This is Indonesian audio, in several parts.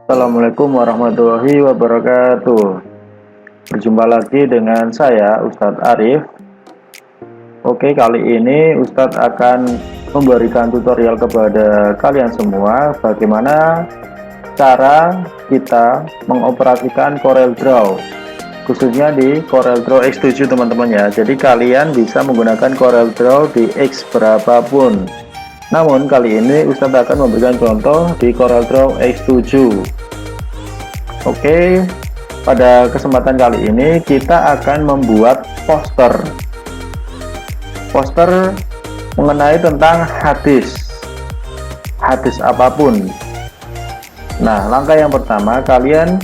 Assalamualaikum warahmatullahi wabarakatuh. Berjumpa lagi dengan saya Ustadz Arif. Oke, kali ini Ustadz akan memberikan tutorial kepada kalian semua bagaimana cara kita mengoperasikan CorelDRAW, khususnya di CorelDRAW X7 teman-teman ya. Jadi kalian bisa menggunakan CorelDRAW di X berapapun. Namun kali ini Ustadz akan memberikan contoh di CorelDRAW X7. Oke, pada kesempatan kali ini kita akan membuat poster mengenai tentang hadis apapun. Nah, langkah yang pertama, kalian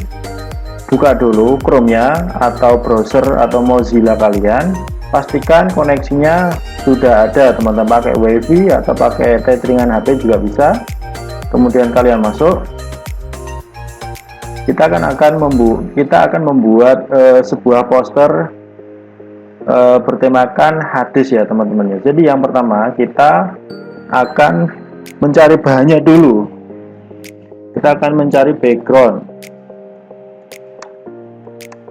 buka dulu Chrome-nya atau browser atau Mozilla kalian. Pastikan koneksinya sudah ada, teman-teman, pakai WiFi atau pakai tetheringan HP juga bisa. Kemudian kalian masuk. Kita akan membuat sebuah poster bertemakan hadis ya, teman-teman. Jadi yang pertama kita akan mencari bahannya dulu. Kita akan mencari background.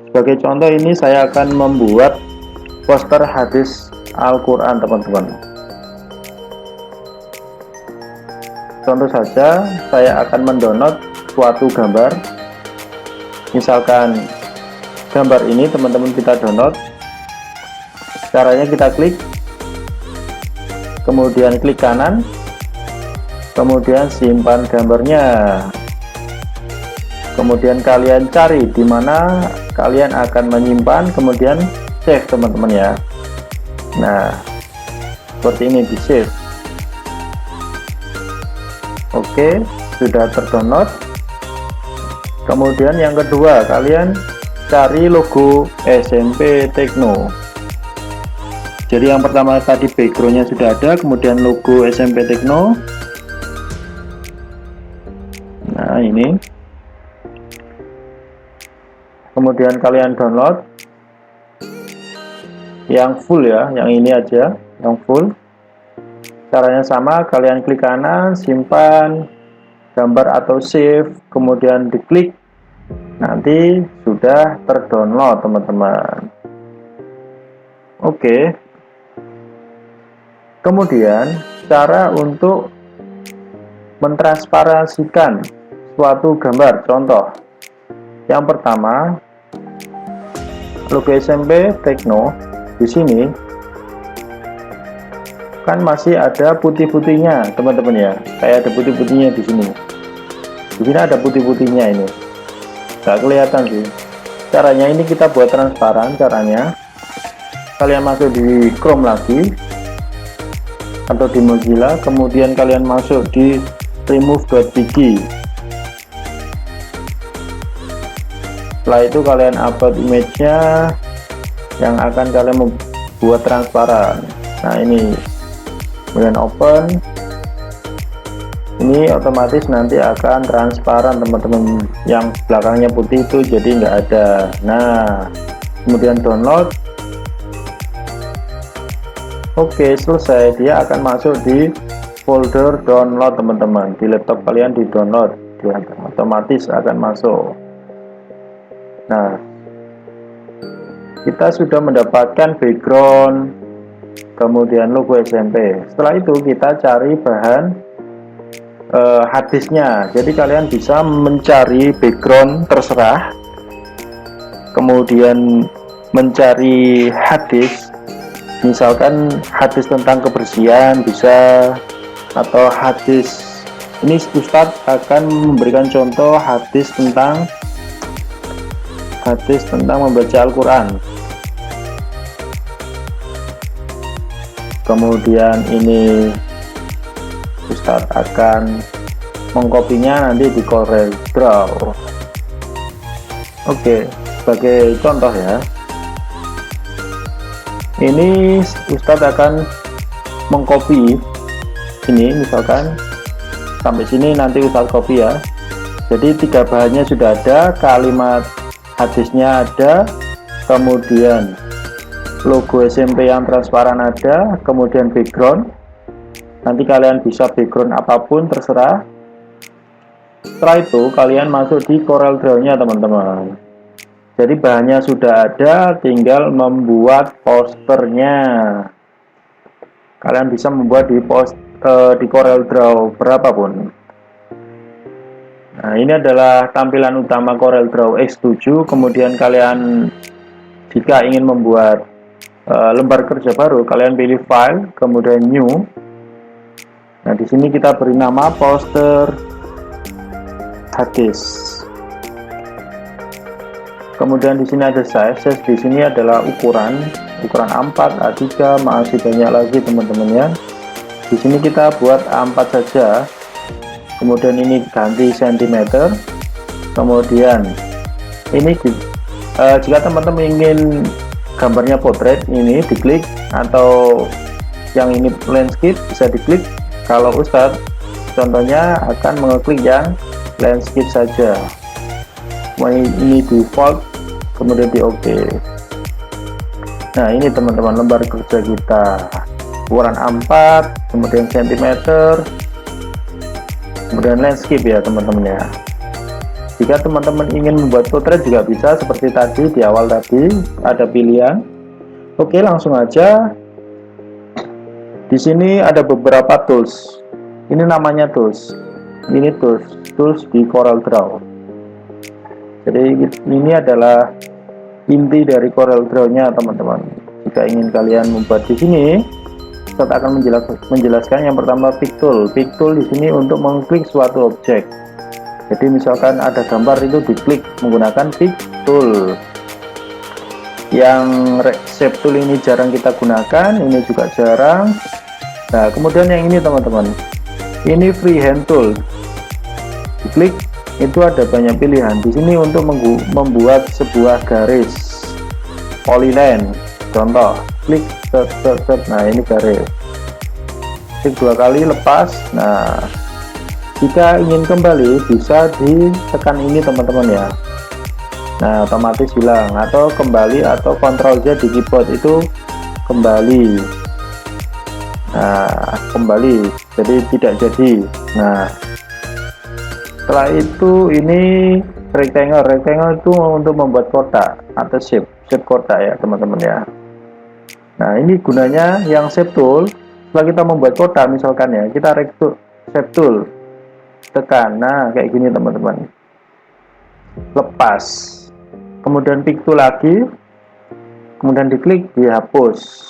Sebagai contoh, ini saya akan membuat poster hadis Al-Quran, teman-teman. Contoh saja, saya akan mendownload suatu gambar. Misalkan gambar ini, teman-teman, kita download. Caranya kita klik, kemudian klik kanan, kemudian simpan gambarnya. Kemudian kalian cari di mana kalian akan menyimpan, kemudian save, teman-teman ya. Nah, seperti ini, di save. Oke, sudah terdownload. Kemudian yang kedua, kalian cari logo SMP Tekno. Jadi yang pertama tadi backgroundnya sudah ada, kemudian logo SMP Tekno. Nah, ini. Kemudian kalian download yang full ya, yang ini aja, yang full. Caranya sama, kalian klik kanan, simpan gambar atau save, kemudian diklik, nanti sudah terdownload, teman-teman. Oke. Kemudian cara untuk mentransparansikan suatu gambar, contoh. Yang pertama, logo SMP Tekno di sini kan masih ada putih-putihnya, teman-teman ya. Kayak ada putih-putihnya di sini. Di sini ada putih-putihnya ini. Nggak kelihatan sih. Caranya ini kita buat transparan. Caranya kalian masuk di Chrome lagi atau di Mozilla, kemudian kalian masuk di remove.bg. Setelah itu kalian upload image-nya yang akan kalian membuat transparan. Nah, ini kemudian open. Ini otomatis nanti akan transparan, teman-teman. Yang belakangnya putih itu jadi nggak ada. Nah, kemudian download. Oke, selesai. Dia akan masuk di folder download, teman-teman. Di laptop kalian di download, dia otomatis akan masuk. Nah, kita sudah mendapatkan background, kemudian logo SMP. Setelah itu kita cari bahan hadisnya. Jadi kalian bisa mencari background terserah, kemudian mencari hadis, misalkan hadis tentang kebersihan bisa, atau hadis, ini Ustadz akan memberikan contoh hadis tentang membaca Al-Quran. Kemudian ini Ustadz akan mengkopinya nanti di CorelDRAW. Oke, sebagai contoh ya, ini Ustadz akan mengcopy ini, misalkan sampai sini, nanti Ustadz copy ya. Jadi tiga bahannya sudah ada, kalimat hadisnya ada, kemudian logo SMP yang transparan ada, kemudian background. Nanti kalian bisa background apapun terserah. Setelah itu kalian masuk di CorelDRAW-nya teman-teman. Jadi bahannya sudah ada, tinggal membuat posternya. Kalian bisa membuat di CorelDRAW berapapun. Nah, ini adalah tampilan utama CorelDRAW X7. Kemudian kalian jika ingin membuat lembar kerja baru, kalian pilih File, kemudian New. Nah, di sini kita beri nama poster harddisk. Kemudian di sini ada size di sini adalah ukuran A4, A3, masih banyak lagi teman-teman ya. Di sini kita buat A4 saja. Kemudian ini ganti cm. Kemudian ini jika teman-teman ingin gambarnya portrait, ini diklik, atau yang ini landscape bisa diklik. Kalau Ustadz contohnya akan mengeklik yang landscape saja. Ini default, kemudian di OK. Nah, ini teman-teman lembar kerja kita, ukuran A4, kemudian cm, kemudian landscape ya teman-teman ya. Jika teman-teman ingin membuat portrait juga bisa, seperti tadi di awal tadi ada pilihan. Oke, langsung aja. Di sini ada beberapa tools. Ini namanya tools. Ini tools di CorelDRAW. Jadi ini adalah inti dari CorelDRAW-nya teman-teman. Jika ingin kalian membuat di sini, saya akan menjelaskan yang pertama pick tool. Pick tool di sini untuk mengklik suatu objek. Jadi misalkan ada gambar itu diklik menggunakan pick tool. Yang shape tool ini jarang kita gunakan, ini juga jarang. Nah, kemudian yang ini teman-teman, ini freehand tool. Diklik, itu ada banyak pilihan. Di sini untuk membuat sebuah garis polyline. Contoh, klik set. Nah, ini garis. Klik 2 kali, lepas. Nah, jika ingin kembali bisa ditekan ini teman-teman ya. Nah, otomatis hilang, atau kembali, atau Ctrl Z di keyboard itu kembali. Nah, kembali, jadi tidak jadi. Nah, setelah itu ini rectangle itu untuk membuat kotak atau shape kotak ya teman-teman ya. Nah, ini gunanya yang shape tool. Setelah kita membuat kotak misalkan ya, kita shape tool tekan. Nah, kayak gini teman-teman. Lepas. Kemudian pick tool lagi. Kemudian diklik, dihapus.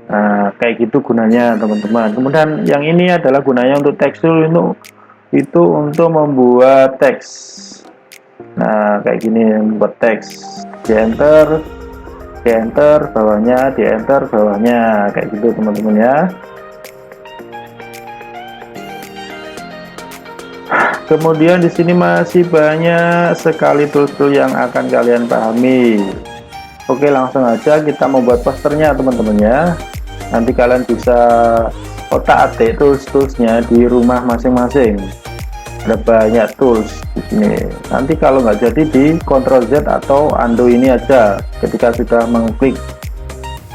Nah, kayak gitu gunanya teman-teman. Kemudian yang ini adalah gunanya untuk text tool, itu untuk membuat teks. Nah, kayak gini membuat teks. Di enter, bawahnya, di enter, bawahnya, kayak gitu teman-teman ya. Kemudian di sini masih banyak sekali tools-tools yang akan kalian pahami. Oke, langsung aja kita membuat posternya teman-teman ya. Nanti kalian bisa otak-atik tools-toolsnya di rumah masing-masing. Ada banyak tools di sini. Nanti kalau nggak jadi di Ctrl Z atau undo ini aja ketika sudah mengklik.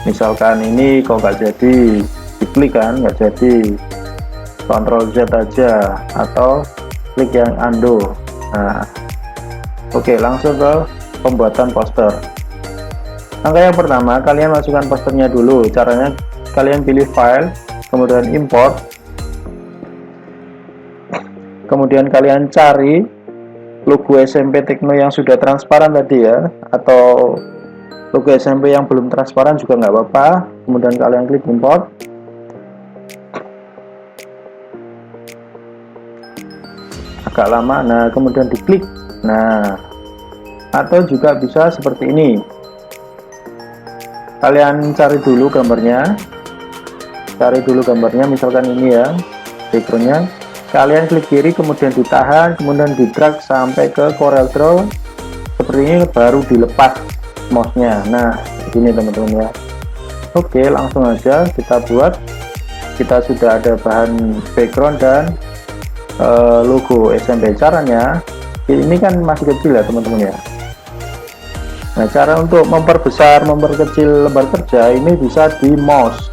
Misalkan ini kok nggak jadi, diklik kan nggak jadi, Ctrl Z aja atau klik yang undo. Nah, oke, langsung ke pembuatan poster. Langkah yang pertama, kalian masukkan posternya dulu. Caranya kalian pilih file, kemudian import, kemudian kalian cari logo SMP Tekno yang sudah transparan tadi ya, atau logo SMP yang belum transparan juga nggak apa-apa. Kemudian kalian klik import. Agak lama, nah kemudian diklik. Nah, atau juga bisa seperti ini. Kalian cari dulu gambarnya, misalkan ini ya backgroundnya. Kalian klik kiri, kemudian ditahan, kemudian di drag sampai ke CorelDRAW seperti ini, baru dilepas mouse-nya. Nah, begini teman-teman ya. Oke, langsung aja kita buat. Kita sudah ada bahan background dan logo SMP. Caranya ini kan masih kecil ya teman-teman ya. Nah, cara untuk memperbesar, memperkecil lembar kerja ini bisa di mouse.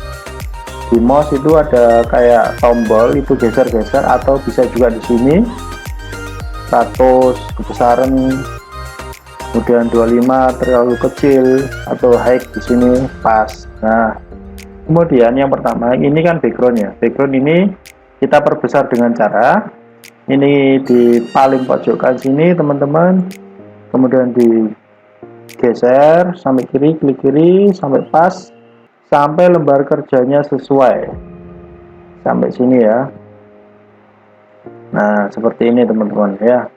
Di mouse itu ada kayak tombol, itu geser-geser, atau bisa juga di sini. 100 kebesaran, kemudian 25 terlalu kecil, atau high di sini pas. Nah, kemudian yang pertama ini kan backgroundnya. Background ini kita perbesar dengan cara ini di paling pojokan sini teman-teman, kemudian digeser sampai kiri, klik kiri sampai pas, sampai lembar kerjanya sesuai sampai sini ya. Nah, seperti ini teman-teman ya.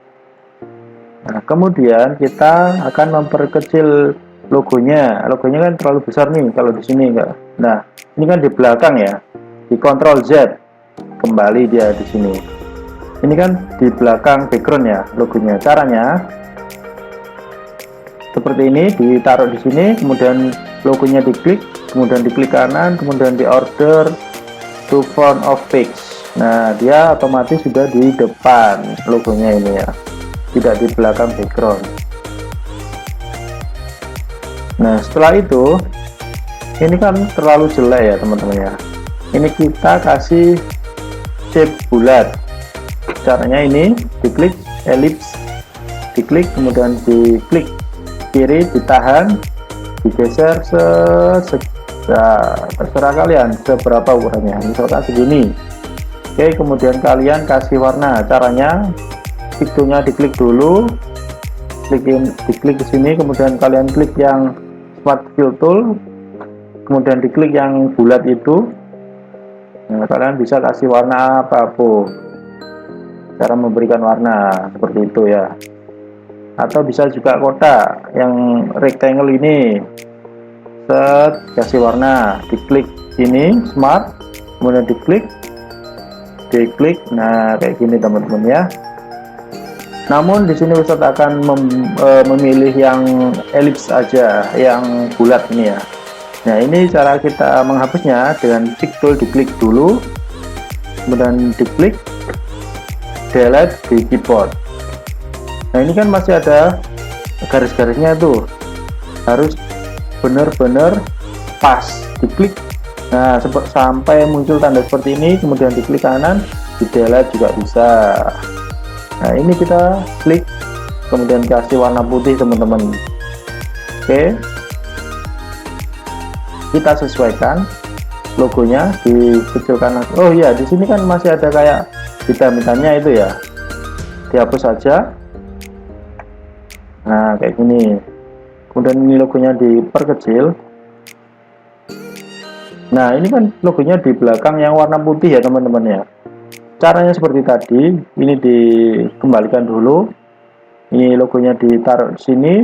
Nah, kemudian kita akan memperkecil logonya. Logonya kan terlalu besar nih kalau di sini enggak. Nah, ini kan di belakang ya. Di Ctrl Z kembali dia di sini. Ini kan di belakang background ya logonya. Caranya seperti ini, ditaruh di sini, kemudian logonya diklik, kemudian diklik kanan, kemudian di order to front of page. Nah, dia otomatis sudah di depan logonya ini ya, tidak di belakang background. Nah, setelah itu ini kan terlalu jelek ya teman-teman ya. Ini kita kasih shape bulat. Caranya ini diklik ellipse, diklik, kemudian diklik kiri, ditahan, digeser terserah kalian seberapa ukurannya, misalkan segini. Oke, kemudian kalian kasih warna. Caranya pictonya diklik dulu, diklik ke sini, kemudian kalian klik yang smart fill tool, kemudian diklik yang bulat itu. Nah, kalian bisa kasih warna apapun, cara memberikan warna seperti itu ya. Atau bisa juga kotak yang rectangle ini, kasih warna, diklik ini smart, kemudian diklik, nah kayak gini teman-teman ya. Namun di sini Ustadz akan memilih yang ellipse aja, yang bulat ini ya. Nah, ini cara kita menghapusnya dengan shift tool, diklik dulu, kemudian diklik delete di keyboard. Nah, ini kan masih ada garis-garisnya tuh, harus benar-benar pas, diklik. Nah, sampai muncul tanda seperti ini, kemudian diklik kanan, di delete juga bisa. Nah, ini kita klik, kemudian kasih warna putih teman-teman. Oke, kita sesuaikan logonya, dikecilkan. Oh iya, di sini kan masih ada kayak hitam-hitamnya itu ya, dihapus saja. Nah, kayak gini. Kemudian ini logonya diperkecil. Nah, ini kan logonya di belakang yang warna putih ya teman-teman ya. Caranya seperti tadi, ini dikembalikan dulu, ini logonya ditaruh di sini.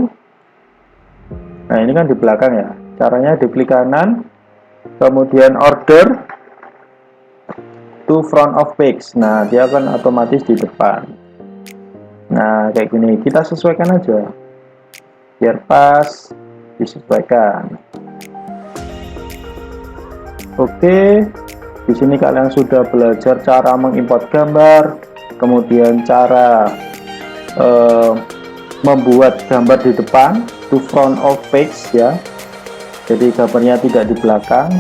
Nah, ini kan di belakang ya. Caranya diklik kanan, kemudian order to front of page. Nah, dia akan otomatis di depan. Nah, kayak gini, kita sesuaikan aja biar pas, disesuaikan. Oke, di sini kalian sudah belajar cara mengimport gambar, kemudian cara membuat gambar di depan, to front of page ya, jadi gambarnya tidak di belakang.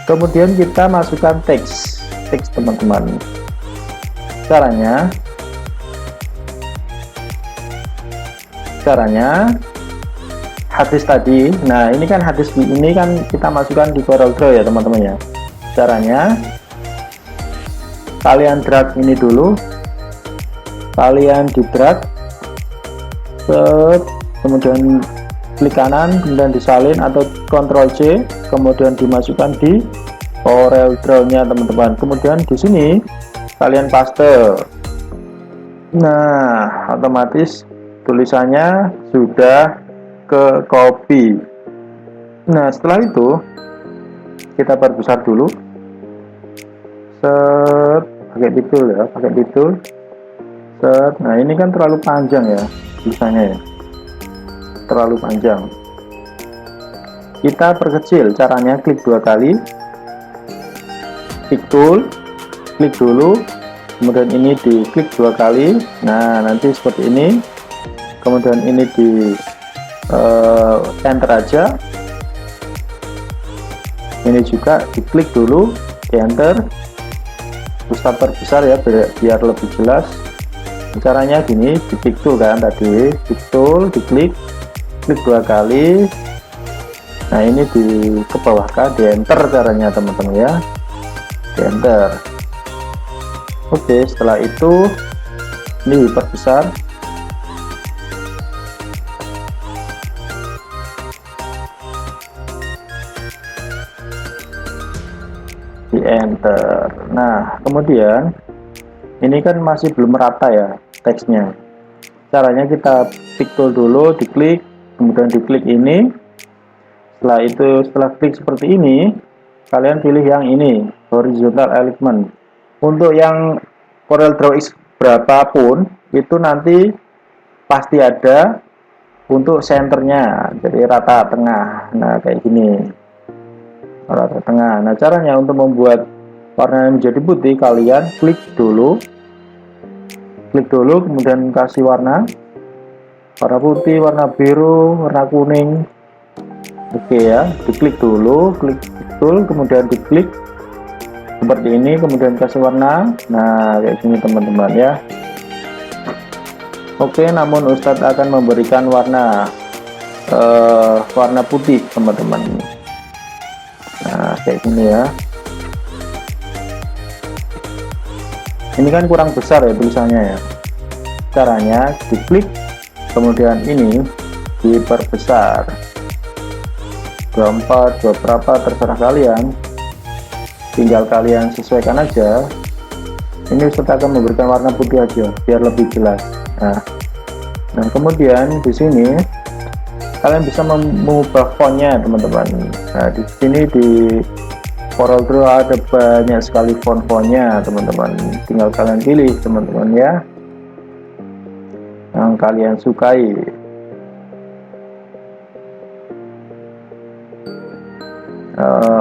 Kemudian kita masukkan teks teman-teman. Caranya harddisk tadi. Nah, ini kan harddisk ini kan kita masukkan di CorelDRAW ya teman-teman ya. Caranya kalian drag ini dulu, kalian di drag, kemudian klik kanan, kemudian disalin atau Ctrl C, kemudian dimasukkan di CorelDRAW-nya teman-teman. Kemudian di sini kalian paste. Nah, otomatis tulisannya sudah ke copy. Nah, setelah itu kita perbesar dulu, pakai pixel ya, nah ini kan terlalu panjang ya tulisannya ya, terlalu panjang. Kita perkecil. Caranya klik 2 kali, shift tool, klik dulu, kemudian ini diklik 2 kali. Nah, nanti seperti ini. Kemudian ini di enter aja, ini juga diklik dulu, di enter. Ustadz perbesar ya biar lebih jelas. Caranya gini, diklik tool kan tadi, klik tool, diklik 2 kali. Nah ini di ke bawah kan, di enter caranya teman-teman ya, di enter. Oke, setelah itu ini diperbesar. Di enter. Nah kemudian ini kan masih belum merata ya teksnya. Caranya kita klik tool dulu, diklik, kemudian diklik ini. Setelah itu, setelah klik seperti ini, kalian pilih yang ini, horizontal alignment. Untuk yang CorelDRAW X berapapun itu nanti pasti ada untuk senternya, jadi rata tengah. Nah kayak gini, rata tengah. Nah caranya untuk membuat warna menjadi putih, kalian klik dulu, kemudian kasih warna putih, warna biru, warna kuning. Oke ya, diklik dulu, klik tool, kemudian diklik seperti ini, kemudian kasih warna. Nah kayak gini teman-teman ya. Oke, namun Ustadz akan memberikan warna putih teman-teman. Nah kayak gini ya. Ini kan kurang besar ya tulisannya ya. Caranya diklik, kemudian ini diperbesar 24, 2 berapa terserah kalian, tinggal kalian sesuaikan aja. Ini Ustadz akan memberikan warna putih aja biar lebih jelas. Nah kemudian di sini kalian bisa mengubah fontnya teman-teman. Nah di sini di CorelDRAW ada banyak sekali font-fontnya teman-teman, tinggal kalian pilih teman-teman ya yang kalian sukai.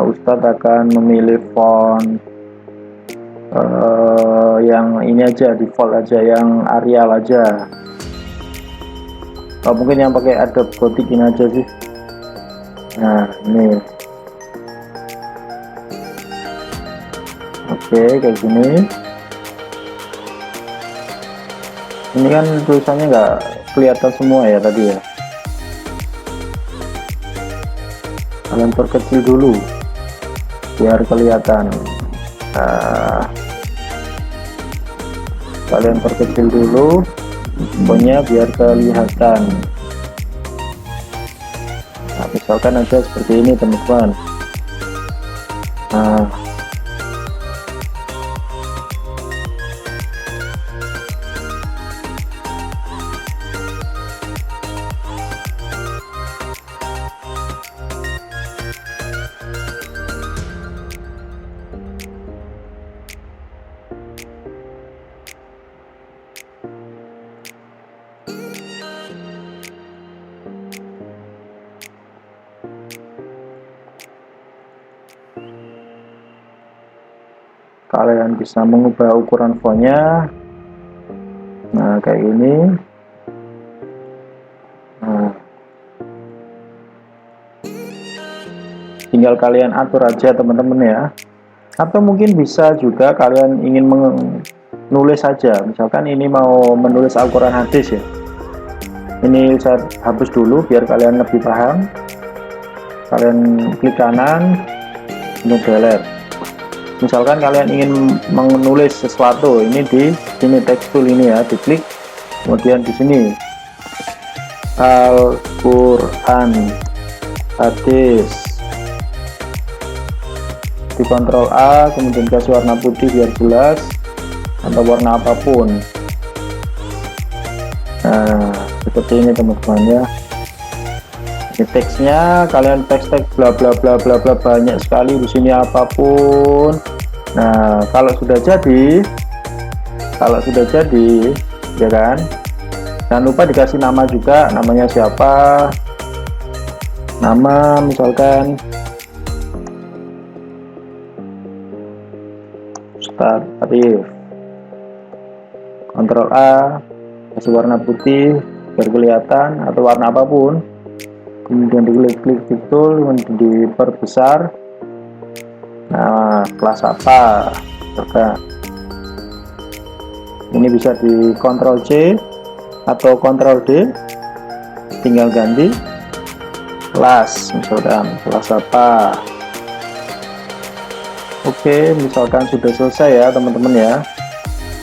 Ustadz akan memilih font yang ini aja, default aja, yang Arial aja. Mungkin yang pakai Adobe Gothic ini aja sih. Nah ini oke, kayak gini. Ini kan tulisannya nggak kelihatan semua ya tadi ya, kalian perkecil dulu biar kelihatan. Kalian perkecil dulu pokoknya biar kelihatan. Nah, misalkan aja seperti ini teman-teman. Nah kalian bisa mengubah ukuran fontnya. Nah kayak ini. Nah, tinggal kalian atur aja teman-teman ya. Atau mungkin bisa juga kalian ingin menulis saja, misalkan ini mau menulis Al-Quran hadis ya, ini saya hapus dulu biar kalian lebih paham. Kalian klik kanan, kemudian delete. Misalkan kalian ingin menulis sesuatu, ini di sini text tool ini ya, diklik, kemudian di sini Al-Quran hadis, di Ctrl A, kemudian kasih warna putih biar jelas, atau warna apapun. Nah seperti ini teman-teman ya. Ini teksnya, kalian teks bla bla bla bla bla banyak sekali di sini apapun. Nah kalau sudah jadi ya kan, jangan lupa dikasih nama juga, namanya siapa, nama misalkan Ustadz Arif. Ctrl A, kasih warna putih biar kelihatan, atau warna apapun, kemudian diklik tool, kemudian diperbesar. Nah kelas apa, ini bisa di Ctrl C atau Ctrl D, tinggal ganti kelas, misalkan kelas apa. Oke, misalkan sudah selesai ya teman-teman ya.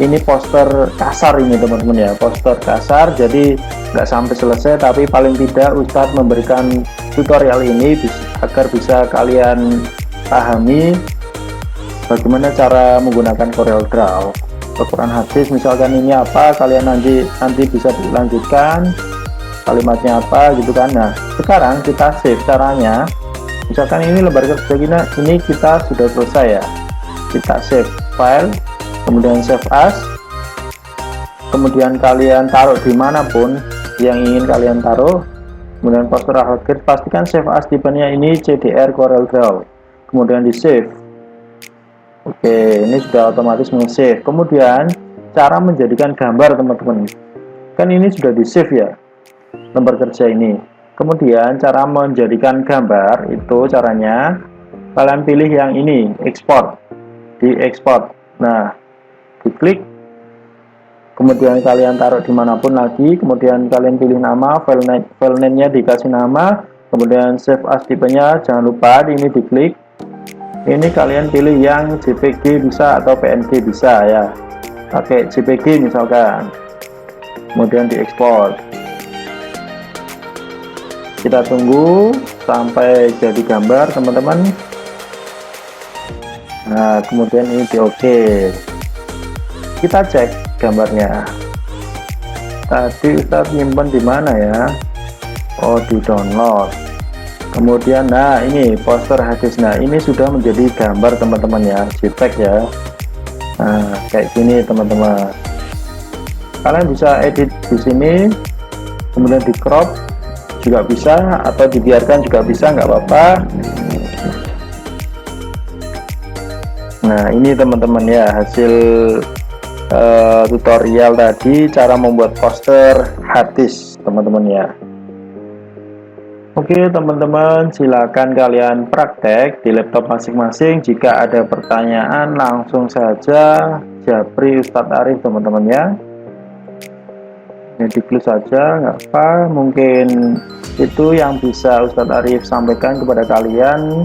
Ini poster kasar ini teman-teman ya, poster kasar, jadi nggak sampai selesai, tapi paling tidak Ustadz memberikan tutorial ini agar bisa kalian pahami bagaimana cara menggunakan CorelDRAW. Al-Quran hadis misalkan ini apa, kalian nanti bisa dilanjutkan kalimatnya apa gitu kan. Nah sekarang kita save caranya. Misalkan ini lembar kerja ini kita sudah selesai ya, kita save file, kemudian save as, kemudian kalian taruh dimanapun yang ingin kalian taruh, kemudian poster akhir, pastikan save as tipenya ini CDR CorelDRAW, kemudian di save. Oke, ini sudah otomatis men-save. Kemudian cara menjadikan gambar teman-teman, kan ini sudah di save ya lembar kerja ini. Kemudian cara menjadikan gambar itu caranya kalian pilih yang ini, export, di export. Nah diklik, kemudian kalian taruh dimanapun lagi, kemudian kalian pilih nama, file name-nya dikasih nama, kemudian save as tipenya jangan lupa ini diklik. Ini kalian pilih yang JPG bisa atau PNG bisa ya, pakai JPG misalkan, kemudian diekspor. Kita tunggu sampai jadi gambar teman-teman. Nah kemudian ini di oke, kita cek gambarnya. Tadi Ustadz nyimpen di mana ya? Oh di download. Kemudian nah ini poster hadis. Nah ini sudah menjadi gambar teman-teman ya, JPEG ya. Nah kayak gini teman-teman. Kalian bisa edit di sini, kemudian di crop juga bisa, atau dibiarkan juga bisa, nggak apa-apa. Nah ini teman-teman ya hasil tutorial tadi cara membuat poster hadis teman-teman ya. Oke teman-teman, silakan kalian praktek di laptop masing-masing. Jika ada pertanyaan langsung saja japri Ustadz Arif teman-teman ya. Ini di close saja nggak apa, mungkin itu yang bisa Ustadz Arif sampaikan kepada kalian.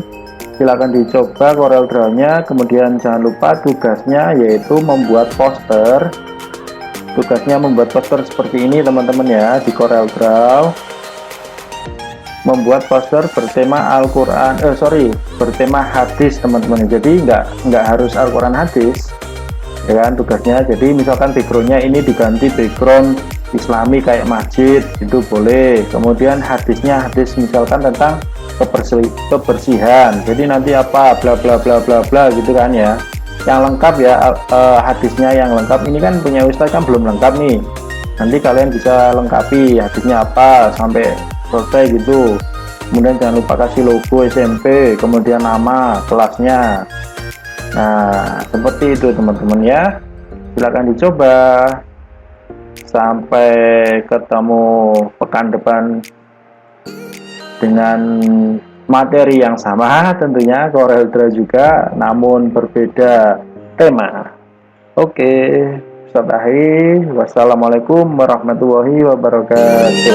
Silakan dicoba CorelDRAW-nya, kemudian jangan lupa tugasnya yaitu membuat poster. Tugasnya membuat poster seperti ini teman-teman ya, di CorelDRAW. Membuat poster bertema Al-Quran, bertema hadis teman-teman. Jadi nggak harus Al-Quran hadis ya kan tugasnya. Jadi misalkan backgroundnya ini diganti background Islami kayak masjid, itu boleh. Kemudian hadisnya hadis misalkan tentang kebersihan, jadi nanti apa bla bla bla bla bla gitu kan ya, yang lengkap ya. Hadisnya yang lengkap ini kan punya Ustadz kan belum lengkap nih, nanti kalian bisa lengkapi hadisnya apa sampai selesai gitu. Kemudian jangan lupa kasih logo SMP, kemudian nama kelasnya. Nah seperti itu teman-teman ya, silahkan dicoba. Sampai ketemu pekan depan dengan materi yang sama tentunya, CorelDRAW juga namun berbeda tema. Oke, Ustadz Ahir, wassalamualaikum warahmatullahi wabarakatuh.